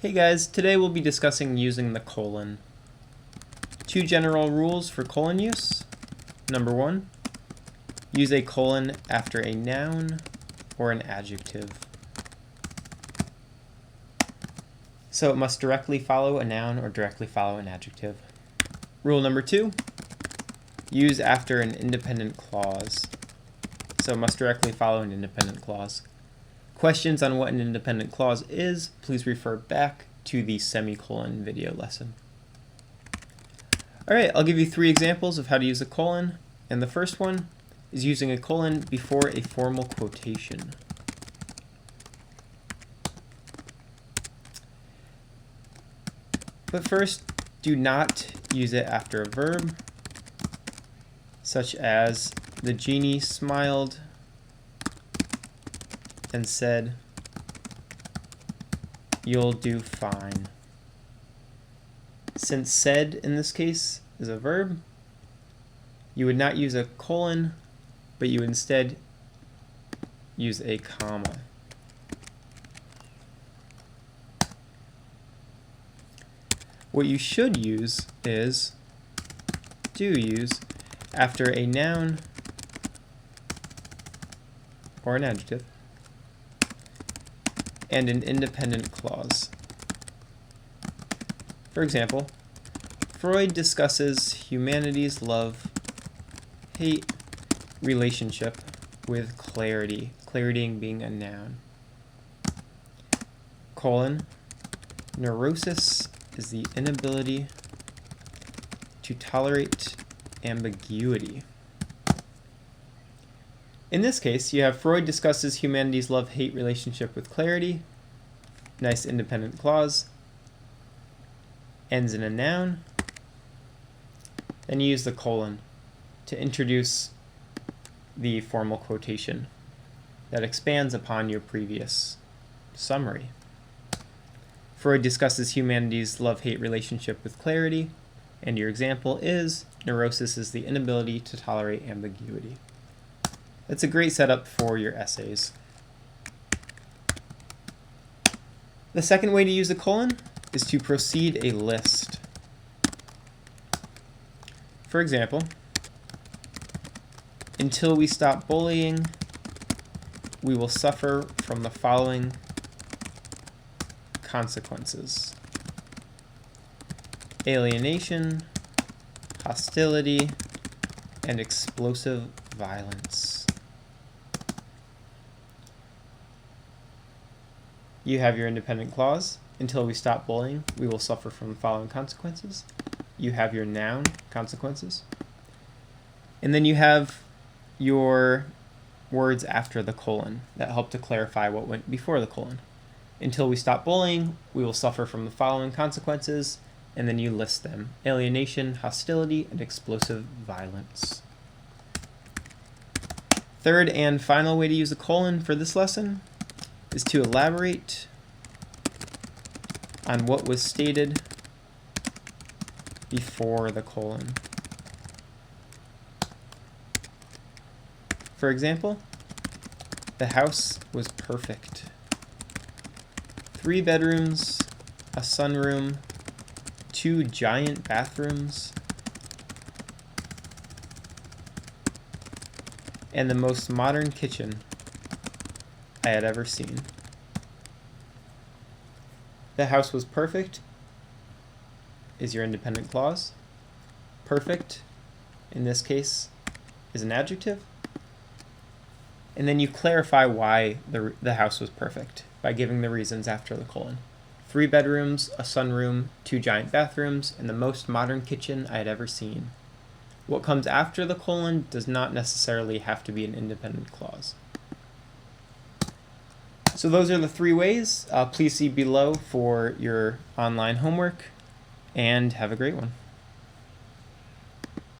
Hey guys, today we'll be discussing using the colon. Two general rules for colon use. Number one, use a colon after a noun or an adjective. So it must directly follow a noun or directly follow an adjective. Rule number two, use after an independent clause. So it must directly follow an independent clause. Questions on what an independent clause is, please refer back to the semicolon video lesson. Alright, I'll give you three examples of how to use a colon, and the first one is using a colon before a formal quotation. But first, do not use it after a verb, such as the genie smiled and said, "You'll do fine." Since said in this case is a verb, you would not use a colon, but you would instead use a comma. What you should use is do use after a noun or an adjective and an independent clause. For example, Freud discusses humanity's love-hate relationship with clarity, clarity being a noun. Colon, neurosis is the inability to tolerate ambiguity. In this case, you have Freud discusses humanity's love-hate relationship with clarity. Nice independent clause. Ends in a noun. Then you use the colon to introduce the formal quotation that expands upon your previous summary. Freud discusses humanity's love-hate relationship with clarity, and your example is neurosis is the inability to tolerate ambiguity. That's a great setup for your essays. The second way to use a colon is to proceed a list. For example, until we stop bullying, we will suffer from the following consequences: alienation, hostility, and explosive violence. You have your independent clause. Until we stop bullying, we will suffer from the following consequences. You have your noun, consequences. And then you have your words after the colon that help to clarify what went before the colon. Until we stop bullying, we will suffer from the following consequences, and then you list them: alienation, hostility, and explosive violence. Third and final way to use a colon for this lesson is to elaborate on what was stated before the colon. For example, the house was perfect. 3 bedrooms, a sunroom, 2 giant bathrooms, and the most modern kitchen I had ever seen. The house was perfect is your independent clause. Perfect, in this case, is an adjective. And then you clarify why the house was perfect by giving the reasons after the colon. 3 bedrooms, a sunroom, 2 giant bathrooms, and the most modern kitchen I had ever seen. What comes after the colon does not necessarily have to be an independent clause. So those are the 3 ways. Please see below for your online homework, and have a great one.